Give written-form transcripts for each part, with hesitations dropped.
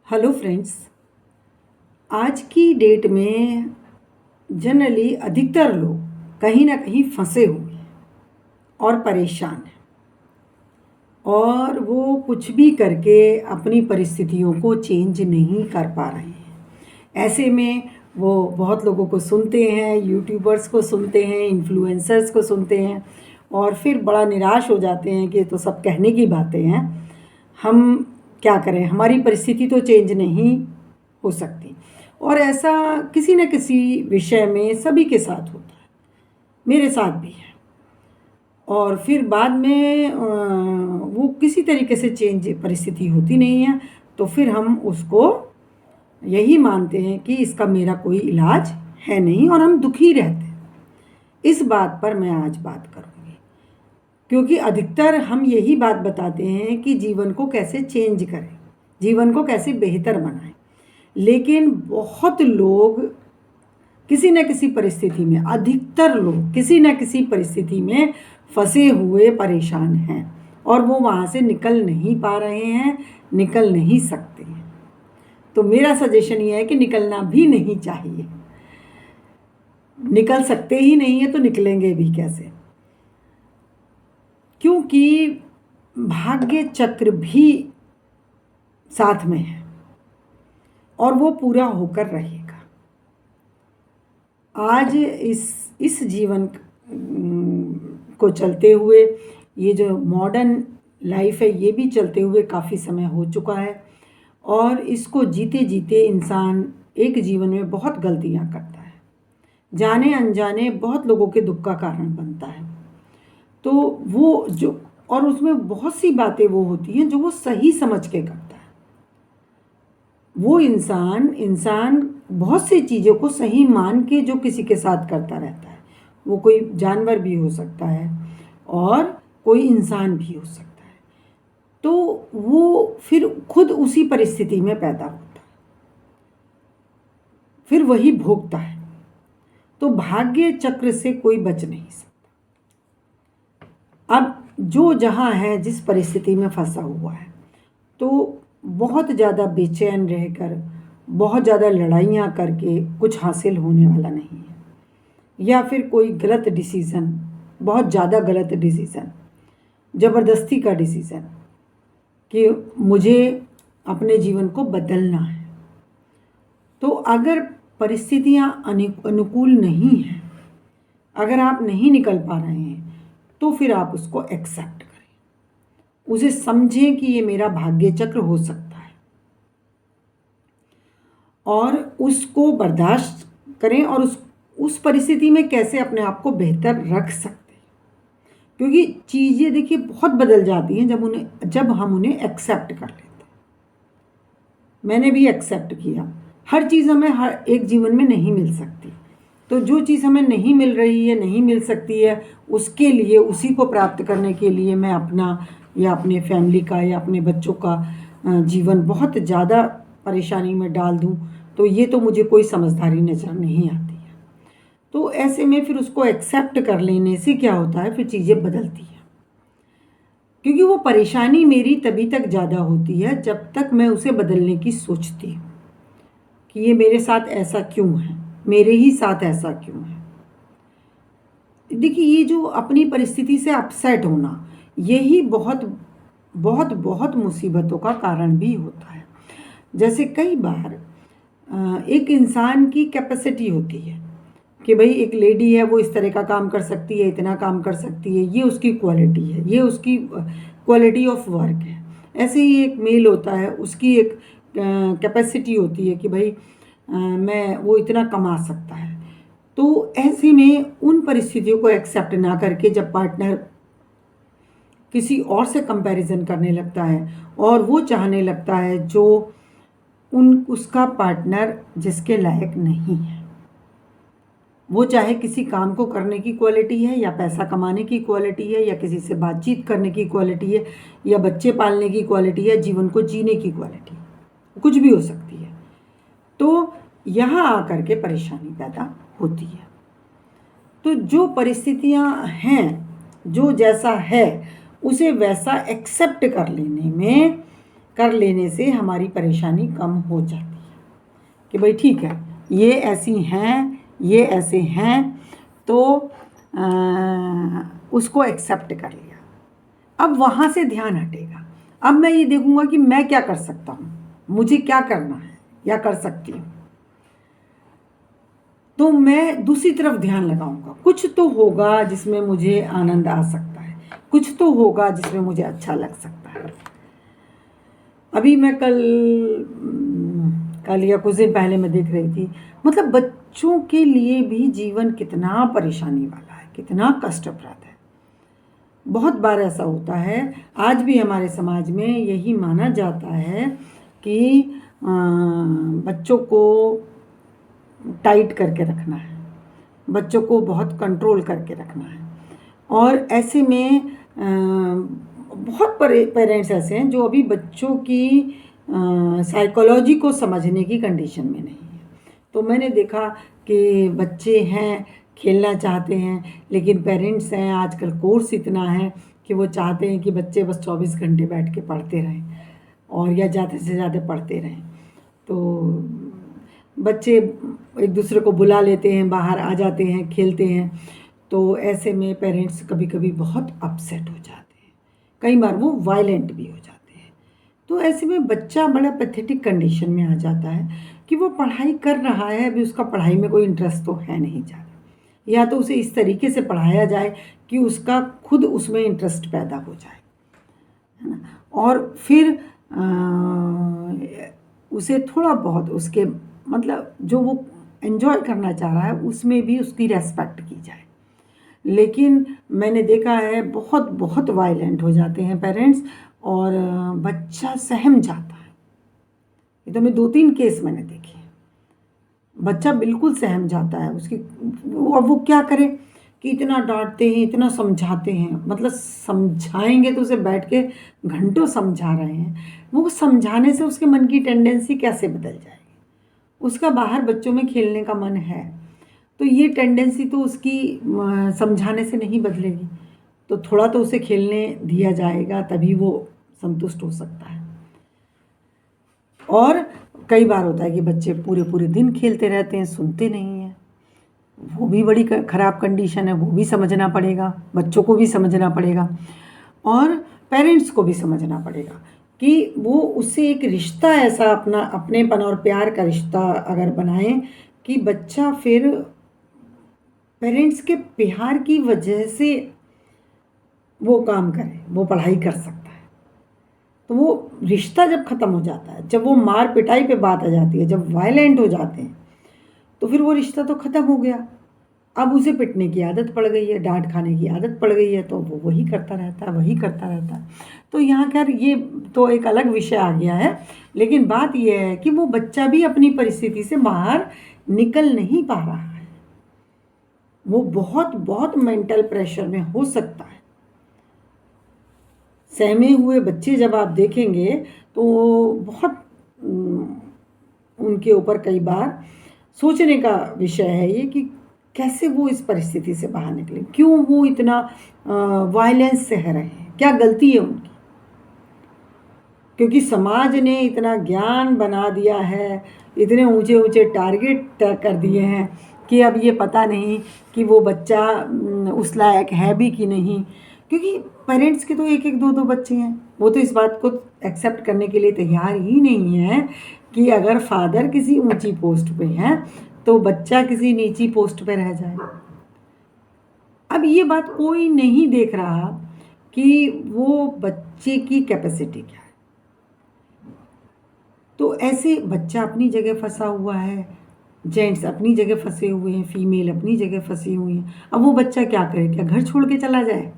Hello friends. आज की date में जनरली अधिकतर लोग कहीं ना कहीं फंसे हुए हैं और परेशान हैं, और वो कुछ भी करके अपनी परिस्थितियों को चेंज नहीं कर पा रहे हैं। ऐसे में वो बहुत लोगों को सुनते हैं, यूट्यूबर्स को सुनते हैं, इन्फ्लुएंसर्स को सुनते हैं, और फिर बड़ा निराश हो जाते हैं कि तो सब कहने की बातें हैं, हम क्या करें, हमारी परिस्थिति तो चेंज नहीं हो सकती। और ऐसा किसी न किसी विषय में सभी के साथ होता है, मेरे साथ भी है। और फिर बाद में वो किसी तरीके से चेंज परिस्थिति होती नहीं है, तो फिर हम उसको यही मानते हैं कि इसका मेरा कोई इलाज है नहीं, और हम दुखी रहते हैं। इस बात पर मैं आज बात करूँगी, क्योंकि अधिकतर हम यही बात बताते हैं कि जीवन को कैसे चेंज करें, जीवन को कैसे बेहतर बनाएं। लेकिन बहुत लोग किसी न किसी परिस्थिति में, अधिकतर लोग किसी न किसी परिस्थिति में फंसे हुए परेशान हैं, और वो वहाँ से निकल नहीं पा रहे हैं, निकल नहीं सकते हैं। तो मेरा सजेशन ये है कि निकलना भी नहीं चाहिए। निकल सकते ही नहीं है तो निकलेंगे भी कैसे? क्योंकि भाग्य चक्र भी साथ में है और वो पूरा होकर रहेगा। आज इस जीवन को चलते हुए, ये जो मॉडर्न लाइफ है, ये भी चलते हुए काफ़ी समय हो चुका है, और इसको जीते जीते इंसान एक जीवन में बहुत गलतियां करता है, जाने अनजाने बहुत लोगों के दुख का कारण बनता है। तो वो जो, और उसमें बहुत सी बातें वो होती हैं जो वो सही समझ के करता है। वो इंसान बहुत सी चीज़ों को सही मान के जो किसी के साथ करता रहता है, वो कोई जानवर भी हो सकता है और कोई इंसान भी हो सकता है, तो वो फिर खुद उसी परिस्थिति में पैदा होता है, फिर वही भोगता है। तो भाग्य चक्र से कोई बच नहीं सकता। अब जो जहाँ है, जिस परिस्थिति में फंसा हुआ है, तो बहुत ज़्यादा बेचैन रहकर, बहुत ज़्यादा लड़ाइयाँ करके कुछ हासिल होने वाला नहीं है। या फिर कोई गलत डिसीज़न, बहुत ज़्यादा गलत डिसीज़न, ज़बरदस्ती का डिसीज़न कि मुझे अपने जीवन को बदलना है। तो अगर परिस्थितियाँ अनुकूल नहीं हैं, अगर आप नहीं निकल पा रहे हैं, तो फिर आप उसको एक्सेप्ट करें, उसे समझें कि ये मेरा भाग्य चक्र हो सकता है, और उसको बर्दाश्त करें, और उस परिस्थिति में कैसे अपने आप को बेहतर रख सकते हैं। क्योंकि चीज़ें देखिए बहुत बदल जाती हैं जब हम उन्हें एक्सेप्ट कर लेते हैं। मैंने भी एक्सेप्ट किया, हर चीज़ हमें हर एक जीवन में नहीं मिल सकती, तो जो चीज़ हमें नहीं मिल रही है, नहीं मिल सकती है, उसके लिए, उसी को प्राप्त करने के लिए मैं अपना या अपने फैमिली का या अपने बच्चों का जीवन बहुत ज़्यादा परेशानी में डाल दूं, तो ये तो मुझे कोई समझदारी नज़र नहीं आती है। तो ऐसे में फिर उसको एक्सेप्ट कर लेने से क्या होता है, फिर चीज़ें बदलती हैं। क्योंकि वो परेशानी मेरी तभी तक ज़्यादा होती है जब तक मैं उसे बदलने की सोचती हूँ कि ये मेरे साथ ऐसा क्यों है, मेरे ही साथ ऐसा क्यों है। देखिए, ये जो अपनी परिस्थिति से अपसेट होना, यही बहुत बहुत बहुत मुसीबतों का कारण भी होता है। जैसे कई बार एक इंसान की कैपेसिटी होती है कि भाई एक लेडी है, वो इस तरह का काम कर सकती है, इतना काम कर सकती है, ये उसकी क्वालिटी है, ये उसकी क्वालिटी ऑफ वर्क है। ऐसे ही एक मेल होता है, उसकी एक कैपेसिटी होती है कि भाई वो इतना कमा सकता है। तो ऐसे में उन परिस्थितियों को एक्सेप्ट ना करके जब पार्टनर किसी और से कंपैरिजन करने लगता है, और वो चाहने लगता है जो उसका पार्टनर जिसके लायक नहीं है, वो चाहे किसी काम को करने की क्वालिटी है, या पैसा कमाने की क्वालिटी है, या किसी से बातचीत करने की क्वालिटी है, या बच्चे पालने की क्वालिटी है, जीवन को जीने की क्वालिटी, कुछ भी हो सकती है। तो यहाँ आकर के परेशानी पैदा होती है। तो जो परिस्थितियाँ हैं, जो जैसा है, उसे वैसा एक्सेप्ट कर लेने में कर लेने से हमारी परेशानी कम हो जाती है कि भाई ठीक है, ये ऐसी हैं, ये ऐसे हैं, तो उसको एक्सेप्ट कर लिया। अब वहाँ से ध्यान हटेगा। अब मैं ये देखूँगा कि मैं क्या कर सकता हूँ, मुझे क्या करना है या कर सकती हूँ। तो मैं दूसरी तरफ ध्यान लगाऊंगा। कुछ तो होगा जिसमें मुझे आनंद आ सकता है, कुछ तो होगा जिसमें मुझे अच्छा लग सकता है। अभी मैं कल या कुछ दिन पहले मैं देख रही थी, मतलब बच्चों के लिए भी जीवन कितना परेशानी वाला है, कितना कष्टप्रद है। बहुत बार ऐसा होता है, आज भी हमारे समाज में यही माना जाता है कि बच्चों को टाइट करके रखना है, बच्चों को बहुत कंट्रोल करके रखना है। और ऐसे में बहुत पेरेंट्स ऐसे हैं जो अभी बच्चों की साइकोलॉजी को समझने की कंडीशन में नहीं है। तो मैंने देखा कि बच्चे हैं, खेलना चाहते हैं, लेकिन पेरेंट्स हैं, आजकल कोर्स इतना है कि वो चाहते हैं कि बच्चे बस 24 घंटे बैठ के पढ़ते रहें और या ज़्यादा से ज़्यादा पढ़ते रहें। तो बच्चे एक दूसरे को बुला लेते हैं, बाहर आ जाते हैं, खेलते हैं। तो ऐसे में पेरेंट्स कभी कभी बहुत अपसेट हो जाते हैं, कई बार वो वायलेंट भी हो जाते हैं। तो ऐसे में बच्चा बड़ा पैथेटिक कंडीशन में आ जाता है कि वो पढ़ाई कर रहा है, अभी उसका पढ़ाई में कोई इंटरेस्ट तो है नहीं ज़्यादा, या तो उसे इस तरीके से पढ़ाया जाए कि उसका खुद उसमें इंटरेस्ट पैदा हो जाए, है ना। और फिर उसे थोड़ा बहुत उसके मतलब जो वो एंजॉय करना चाह रहा है उसमें भी उसकी रेस्पेक्ट की जाए। लेकिन मैंने देखा है बहुत बहुत वायलेंट हो जाते हैं पेरेंट्स और बच्चा सहम जाता है। ये तो मैं 2-3 केस मैंने देखे हैं। बच्चा बिल्कुल सहम जाता है, उसकी वो क्या करे कि इतना डांटते हैं, इतना समझाते हैं, मतलब समझाएंगे तो उसे बैठ के घंटों समझा रहे हैं, वो समझाने से उसके मन की टेंडेंसी कैसे बदल जाएगी। उसका बाहर बच्चों में खेलने का मन है, तो ये टेंडेंसी तो उसकी समझाने से नहीं बदलेगी। तो थोड़ा तो उसे खेलने दिया जाएगा, तभी वो संतुष्ट हो सकता है। और कई बार होता है कि बच्चे पूरे पूरे दिन खेलते रहते हैं, सुनते नहीं हैं, वो भी बड़ी ख़राब कंडीशन है। वो भी समझना पड़ेगा, बच्चों को भी समझना पड़ेगा और पेरेंट्स को भी समझना पड़ेगा कि वो उससे एक रिश्ता ऐसा अपना अपनेपन और प्यार का रिश्ता अगर बनाएं कि बच्चा फिर पेरेंट्स के प्यार की वजह से वो काम करे, वो पढ़ाई कर सकता है। तो वो रिश्ता जब ख़त्म हो जाता है, जब वो मार पिटाई पे बात आ जाती है, जब वायलेंट हो जाते हैं, तो फिर वो रिश्ता तो ख़त्म हो गया। अब उसे पिटने की आदत पड़ गई है, डांट खाने की आदत पड़ गई है, तो वो वही करता रहता है, वही करता रहता है। तो यहाँ खैर ये तो एक अलग विषय आ गया है, लेकिन बात यह है कि वो बच्चा भी अपनी परिस्थिति से बाहर निकल नहीं पा रहा है। वो बहुत बहुत मेंटल प्रेशर में हो सकता है। सहमे हुए बच्चे जब आप देखेंगे तो बहुत उनके ऊपर कई बार सोचने का विषय है ये कि कैसे वो इस परिस्थिति से बाहर निकले, क्यों वो इतना वायलेंस सह रहे हैं, क्या गलती है उनकी। क्योंकि समाज ने इतना ज्ञान बना दिया है, इतने ऊंचे ऊंचे टारगेट तय कर दिए हैं कि अब ये पता नहीं कि वो बच्चा उस लायक है भी कि नहीं। क्योंकि पेरेंट्स के तो एक एक दो दो बच्चे हैं, वो तो इस बात को एक्सेप्ट करने के लिए तैयार ही नहीं है कि अगर फादर किसी ऊंची पोस्ट पे हैं तो बच्चा किसी नीची पोस्ट पे रह जाए। अब ये बात कोई नहीं देख रहा कि वो बच्चे की कैपेसिटी क्या है। तो ऐसे बच्चा अपनी जगह फंसा हुआ है, जेंट्स अपनी जगह फंसे हुए हैं, फीमेल अपनी जगह फंसी हुई हैं। अब वो बच्चा क्या करे, क्या घर छोड़ के चला जाए?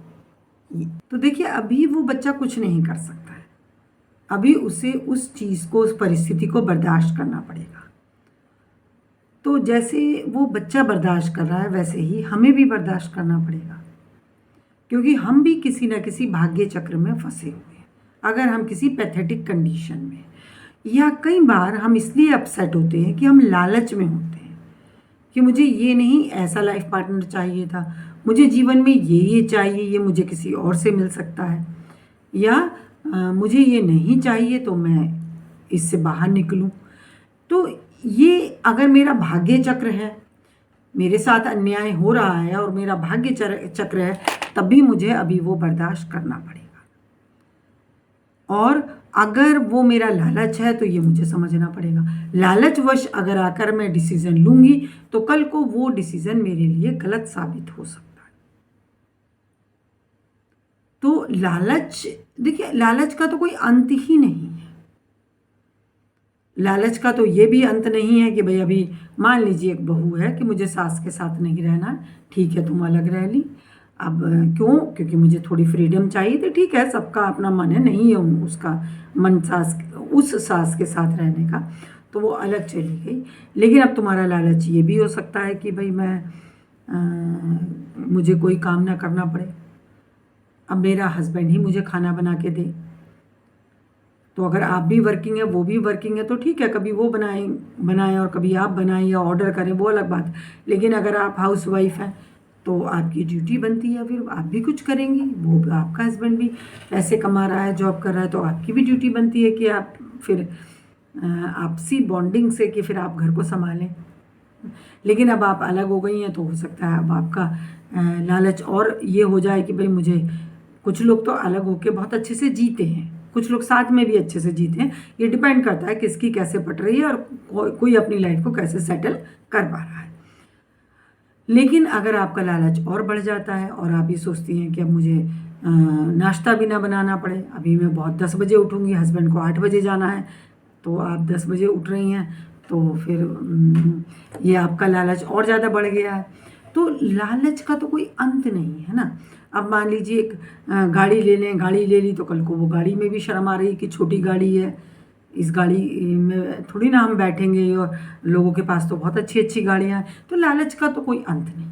तो देखिए अभी वो बच्चा कुछ नहीं कर सकता है, अभी उसे उस चीज़ को, उस परिस्थिति को बर्दाश्त करना पड़ेगा। तो जैसे वो बच्चा बर्दाश्त कर रहा है वैसे ही हमें भी बर्दाश्त करना पड़ेगा, क्योंकि हम भी किसी न किसी भाग्य चक्र में फंसे हुए हैं। अगर हम किसी पैथेटिक कंडीशन में, या कई बार हम इसलिए अपसेट होते हैं कि हम लालच में होते हैं कि मुझे ये नहीं ऐसा लाइफ पार्टनर चाहिए था, मुझे जीवन में ये चाहिए, ये मुझे किसी और से मिल सकता है। या मुझे ये नहीं चाहिए तो मैं इससे बाहर निकलूं। तो ये अगर मेरा भाग्य चक्र है, मेरे साथ अन्याय हो रहा है और मेरा भाग्य चक्र है, तब भी मुझे अभी वो बर्दाश्त करना पड़ेगा। और अगर वो मेरा लालच है तो ये मुझे समझना पड़ेगा। लालचवश अगर आकर मैं डिसीजन लूंगी तो कल को वो डिसीजन मेरे लिए गलत साबित हो सकता है। तो लालच, देखिए लालच का तो कोई अंत ही नहीं है। लालच का तो ये भी अंत नहीं है कि भाई अभी मान लीजिए एक बहू है कि मुझे सास के साथ नहीं रहना, ठीक है तुम अलग रह ली। अब क्यों? क्योंकि मुझे थोड़ी फ्रीडम चाहिए। तो ठीक है, सबका अपना मन है, नहीं है उसका मन उस सास के साथ रहने का, तो वो अलग चली गई। लेकिन अब तुम्हारा लालच ये भी हो सकता है कि भाई मुझे कोई काम ना करना पड़े, अब मेरा हस्बैंड ही मुझे खाना बना के दे। तो अगर आप भी वर्किंग है, वो भी वर्किंग है, तो ठीक है, कभी वो बनाएं और कभी आप बनाएं या ऑर्डर करें, वो अलग बात है। लेकिन अगर आप हाउस वाइफ हैं तो आपकी ड्यूटी बनती है, फिर आप भी कुछ करेंगी, वो आपका हस्बैंड भी पैसे कमा रहा है, जॉब कर रहा है, तो आपकी भी ड्यूटी बनती है कि आप फिर आपसी बॉन्डिंग से कि फिर आप घर को संभालें। लेकिन अब आप अलग हो गई हैं तो हो सकता है अब आपका लालच और ये हो जाए कि भाई मुझे, कुछ लोग तो अलग होके बहुत अच्छे से जीते हैं, कुछ लोग साथ में भी अच्छे से जीते हैं। ये डिपेंड करता है किसकी कैसे पट रही है और कोई अपनी लाइफ को कैसे सेटल कर पा रहा है। लेकिन अगर आपका लालच और बढ़ जाता है और आप ये सोचती हैं कि अब मुझे नाश्ता भी ना बनाना पड़े, अभी मैं बहुत 10 बजे उठूँगी, हस्बैंड को 8 बजे जाना है, तो आप 10 बजे उठ रही हैं, तो फिर ये आपका लालच और ज़्यादा बढ़ गया है। तो लालच का तो कोई अंत नहीं है ना। अब मान लीजिए एक गाड़ी ले लें, गाड़ी ले ली तो कल को वो गाड़ी में भी शर्म आ रही है कि छोटी गाड़ी है, इस गाड़ी में थोड़ी ना हम बैठेंगे, और लोगों के पास तो बहुत अच्छी अच्छी गाड़ियाँ हैं। तो लालच का तो कोई अंत नहीं।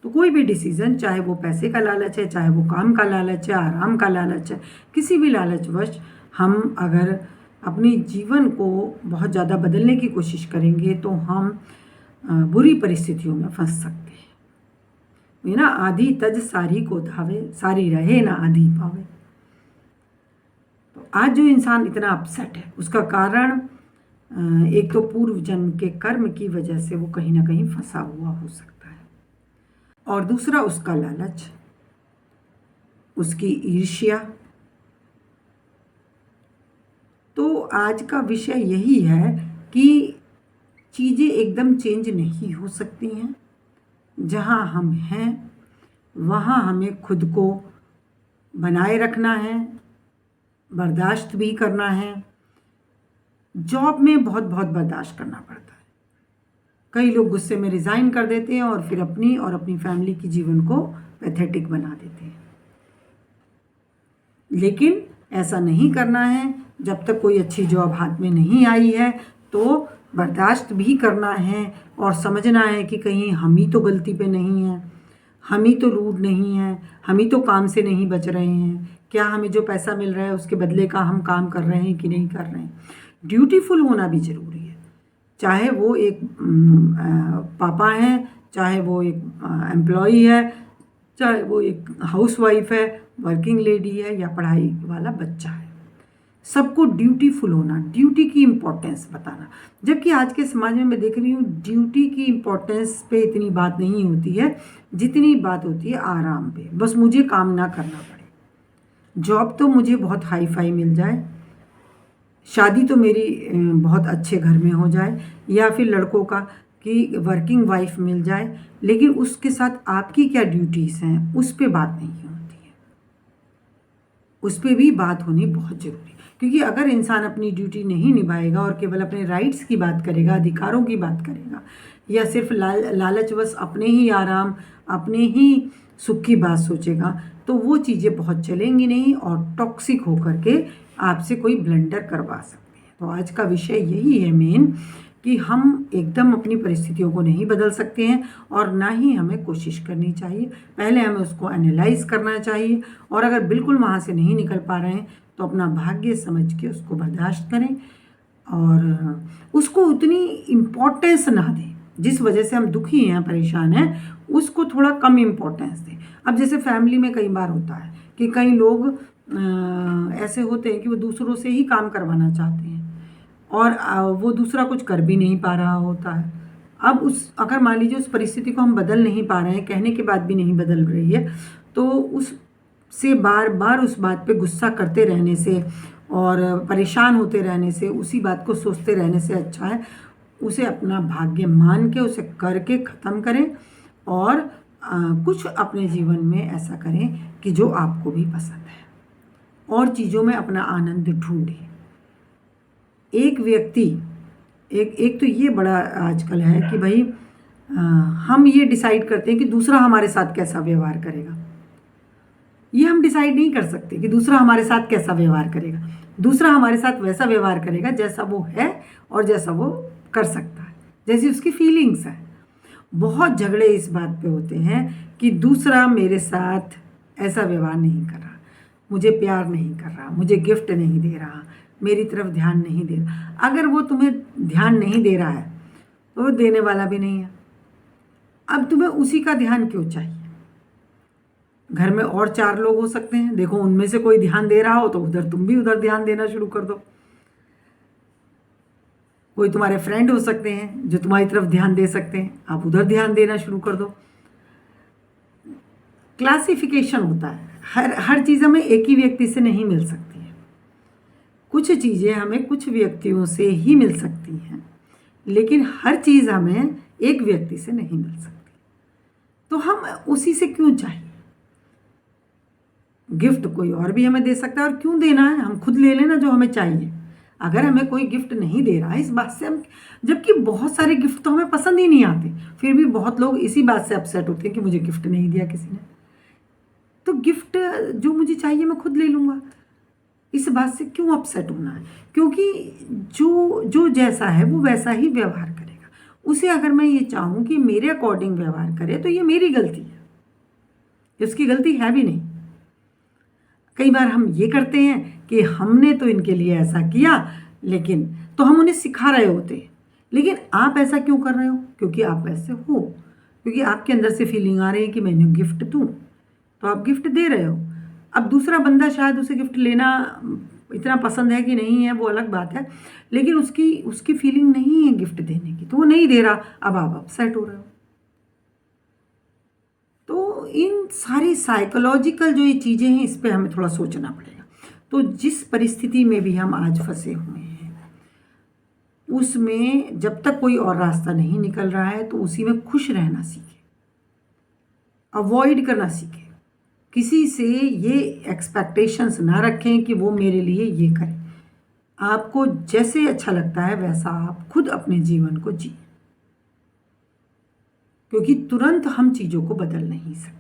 तो कोई भी डिसीज़न, चाहे वो पैसे का लालच है, चाहे वो काम का लालच है, आराम का लालच है, किसी भी लालचवश हम अगर अपनी जीवन को बहुत ज़्यादा बदलने की कोशिश करेंगे तो हम बुरी परिस्थितियों में फंस सकते हैं। ये ना, आधी तज सारी को धावे, सारी रहे ना आधी पावे। तो आज जो इंसान इतना अपसेट है उसका कारण एक तो पूर्व जन्म के कर्म की वजह से वो कहीं ना कहीं फंसा हुआ हो सकता है, और दूसरा उसका लालच, उसकी ईर्ष्या। तो आज का विषय यही है कि चीज़ें एकदम चेंज नहीं हो सकती हैं। जहाँ हम हैं वहाँ हमें खुद को बनाए रखना है, बर्दाश्त भी करना है। जॉब में बहुत बहुत बर्दाश्त करना पड़ता है। कई लोग गुस्से में रिज़ाइन कर देते हैं और फिर अपनी और अपनी फैमिली की जीवन को पैथेटिक बना देते हैं। लेकिन ऐसा नहीं करना है। जब तक कोई अच्छी जॉब हाथ में नहीं आई है तो बर्दाश्त भी करना है और समझना है कि कहीं हम ही तो गलती पे नहीं हैं, हम ही तो रूड नहीं हैं, हम ही तो काम से नहीं बच रहे हैं, क्या हमें जो पैसा मिल रहा है उसके बदले का हम काम कर रहे हैं कि नहीं कर रहे हैं। ड्यूटीफुल होना भी ज़रूरी है, चाहे वो एक पापा हैं, चाहे वो एक एम्प्लॉई है, चाहे वो एक हाउसवाइफ है, वर्किंग लेडी है, या पढ़ाई वाला बच्चा है। सबको ड्यूटीफुल होना, ड्यूटी की इम्पोर्टेंस बताना। जबकि आज के समाज में मैं देख रही हूँ ड्यूटी की इम्पोर्टेंस पे इतनी बात नहीं होती है जितनी बात होती है आराम पे। बस मुझे काम ना करना पड़े, जॉब तो मुझे बहुत हाई फाई मिल जाए, शादी तो मेरी बहुत अच्छे घर में हो जाए, या फिर लड़कों का कि वर्किंग वाइफ मिल जाए, लेकिन उसके साथ आपकी क्या ड्यूटीज़ हैं उस पर बात नहीं होती है। उस पर भी बात होनी बहुत ज़रूरी है, क्योंकि अगर इंसान अपनी ड्यूटी नहीं निभाएगा और केवल अपने राइट्स की बात करेगा, अधिकारों की बात करेगा, या सिर्फ लालचवश अपने ही आराम, अपने ही सुख की बात सोचेगा, तो वो चीज़ें बहुत चलेंगी नहीं और टॉक्सिक होकर के आपसे कोई ब्लंडर करवा सकते हैं। तो आज का विषय यही है मेन, कि हम एकदम अपनी परिस्थितियों को नहीं बदल सकते हैं और ना ही हमें कोशिश करनी चाहिए। पहले हमें उसको एनालाइज करना चाहिए, और अगर बिल्कुल वहाँ से नहीं निकल पा रहे हैं तो अपना भाग्य समझ के उसको बर्दाश्त करें और उसको उतनी इम्पोर्टेंस ना दें। जिस वजह से हम दुखी हैं, परेशान हैं, उसको थोड़ा कम इम्पोर्टेंस दें। अब जैसे फैमिली में कई बार होता है कि कई लोग ऐसे होते हैं कि वो दूसरों से ही काम करवाना चाहते हैं और वो दूसरा कुछ कर भी नहीं पा रहा होता है। अब अगर मान लीजिए उस परिस्थिति को हम बदल नहीं पा रहे हैं, कहने के बाद भी नहीं बदल रही है, तो उससे बार बार उस बात पे गुस्सा करते रहने से और परेशान होते रहने से, उसी बात को सोचते रहने से अच्छा है उसे अपना भाग्य मान के उसे करके ख़त्म करें और कुछ अपने जीवन में ऐसा करें कि जो आपको भी पसंद है और चीज़ों में अपना आनंद ढूंढें। एक व्यक्ति एक तो ये बड़ा आजकल है कि भाई हम ये डिसाइड करते हैं कि दूसरा हमारे साथ कैसा व्यवहार करेगा। ये हम डिसाइड नहीं कर सकते कि दूसरा हमारे साथ कैसा व्यवहार करेगा। दूसरा हमारे साथ वैसा व्यवहार करेगा जैसा वो है और जैसा वो कर सकता है, जैसी उसकी फीलिंग्स है। बहुत झगड़े इस बात पे होते हैं कि दूसरा मेरे साथ ऐसा व्यवहार नहीं कर रहा, मुझे प्यार नहीं कर रहा, मुझे गिफ्ट नहीं दे रहा, मेरी तरफ ध्यान नहीं दे रहा। अगर वो तुम्हें ध्यान नहीं दे रहा है तो वो देने वाला भी नहीं है। अब तुम्हें उसी का ध्यान क्यों चाहिए? घर में और 4 लोग हो सकते हैं, देखो उनमें से कोई ध्यान दे रहा हो तो उधर तुम भी उधर ध्यान देना शुरू कर दो। कोई तुम्हारे फ्रेंड हो सकते हैं जो तुम्हारी तरफ ध्यान दे सकते हैं, आप उधर ध्यान देना शुरू कर दो। क्लासिफिकेशन होता है, हर चीज़ हमें एक ही व्यक्ति से नहीं मिल सकती है। कुछ चीज़ें हमें कुछ व्यक्तियों से ही मिल सकती हैं, लेकिन हर चीज़ हमें एक व्यक्ति से नहीं मिल सकती। तो हम उसी से क्यों चाहिए? गिफ्ट कोई और भी हमें दे सकता है, और क्यों देना है, हम खुद ले लेना जो हमें चाहिए। अगर हमें कोई गिफ्ट नहीं दे रहा है इस बात से हम, जबकि बहुत सारे गिफ्ट तो हमें पसंद ही नहीं आते, फिर भी बहुत लोग इसी बात से अपसेट होते हैं कि मुझे गिफ्ट नहीं दिया किसी ने। तो गिफ्ट जो मुझे चाहिए मैं खुद ले लूँगा, इस बात से क्यों अपसेट होना है? क्योंकि जो जैसा है वो वैसा ही व्यवहार करेगा। उसे अगर मैं ये चाहूँ कि मेरे अकॉर्डिंग व्यवहार करे तो ये मेरी गलती है, उसकी गलती है भी नहीं। कई बार हम ये करते हैं कि हमने तो इनके लिए ऐसा किया, लेकिन तो हम उन्हें सिखा रहे होते हैं, लेकिन आप ऐसा क्यों कर रहे हो? क्योंकि आप वैसे हो, क्योंकि आपके अंदर से फीलिंग आ रही है कि मैं इन्हें गिफ्ट दूँ, तो आप गिफ्ट दे रहे हो। अब दूसरा बंदा शायद उसे गिफ्ट लेना इतना पसंद है कि नहीं है, वो अलग बात है, लेकिन उसकी फीलिंग नहीं है गिफ्ट देने की, तो वो नहीं दे रहा। अब आप अपसेट हो रहे हो। तो इन सारी साइकोलॉजिकल जो ये चीज़ें हैं, इस पे हमें थोड़ा सोचना पड़ेगा। तो जिस परिस्थिति में भी हम आज फंसे हुए हैं, उसमें जब तक कोई और रास्ता नहीं निकल रहा है तो उसी में खुश रहना सीखें, अवॉइड करना सीखें। किसी से ये एक्सपेक्टेशंस ना रखें कि वो मेरे लिए ये करे। आपको जैसे अच्छा लगता है वैसा आप खुद अपने जीवन को जिए, क्योंकि तुरंत हम चीज़ों को बदल नहीं सकते।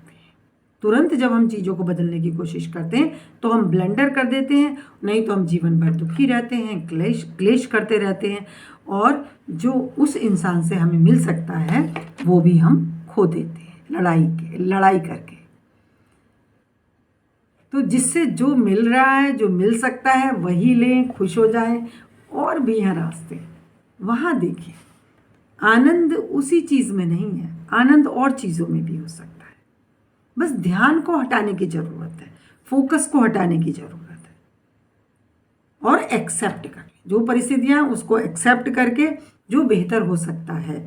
तुरंत जब हम चीज़ों को बदलने की कोशिश करते हैं तो हम ब्लेंडर कर देते हैं, नहीं तो हम जीवन भर दुखी रहते हैं, क्लेश करते रहते हैं, और जो उस इंसान से हमें मिल सकता है वो भी हम खो देते हैं लड़ाई करके। तो जिससे जो मिल रहा है, जो मिल सकता है वही लें, खुश हो जाएं। और भी हैं रास्ते, वहाँ देखिए। आनंद उसी चीज़ में नहीं है, आनंद और चीज़ों में भी हो सकता है। बस ध्यान को हटाने की ज़रूरत है, फोकस को हटाने की ज़रूरत है, और एक्सेप्ट करें जो परिस्थितियाँ, उसको एक्सेप्ट करके जो बेहतर हो सकता है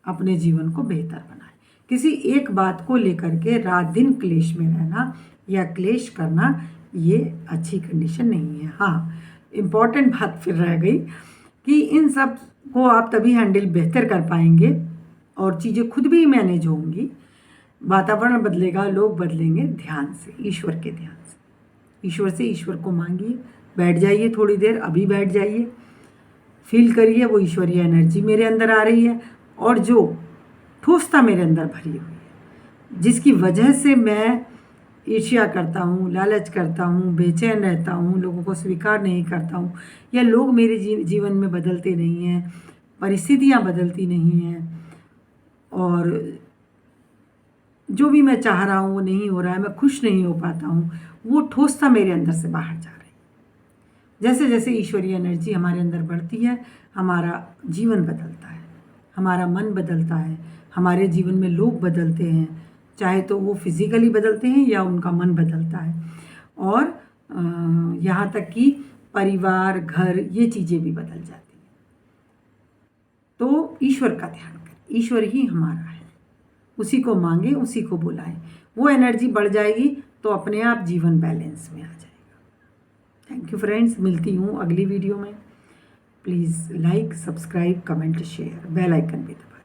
अपने जीवन को बेहतर बनाए। किसी एक बात को लेकर के रात दिन क्लेश में रहना या क्लेश करना, ये अच्छी कंडीशन नहीं है। हाँ, इम्पॉर्टेंट बात फिर रह गई कि इन सब को आप तभी हैंडल बेहतर कर पाएंगे और चीज़ें खुद भी मैनेज होंगी। वातावरण बदलेगा, लोग बदलेंगे ध्यान से, ईश्वर के ध्यान से। ईश्वर को मांगिए, बैठ जाइए थोड़ी देर, अभी बैठ जाइए, फील करिए वो ईश्वरीय एनर्जी मेरे अंदर आ रही है, और जो ठोसता मेरे अंदर भरी हुई है, जिसकी वजह से मैं ईर्ष्या करता हूँ, लालच करता हूँ, बेचैन रहता हूँ, लोगों को स्वीकार नहीं करता हूँ, या लोग मेरे जीवन में बदलते नहीं हैं, परिस्थितियाँ बदलती नहीं हैं, और जो भी मैं चाह रहा हूँ वो नहीं हो रहा है, मैं खुश नहीं हो पाता हूँ, वो ठोसता मेरे अंदर से बाहर जा रही है। जैसे जैसे ईश्वरीय एनर्जी हमारे अंदर बढ़ती है, हमारा जीवन बदलता है, हमारा मन बदलता है, हमारे जीवन में लोग बदलते हैं, चाहे तो वो फिज़िकली बदलते हैं या उनका मन बदलता है, और यहाँ तक कि परिवार, घर, ये चीज़ें भी बदल जाती हैं। तो ईश्वर का ध्यान करें, ईश्वर ही हमारा है, उसी को मांगे, उसी को बुलाएं, वो एनर्जी बढ़ जाएगी तो अपने आप जीवन बैलेंस में आ जाएगा। थैंक यू फ्रेंड्स, मिलती हूँ अगली वीडियो में। Please like, subscribe, comment, share, bell icon भी दबाएं।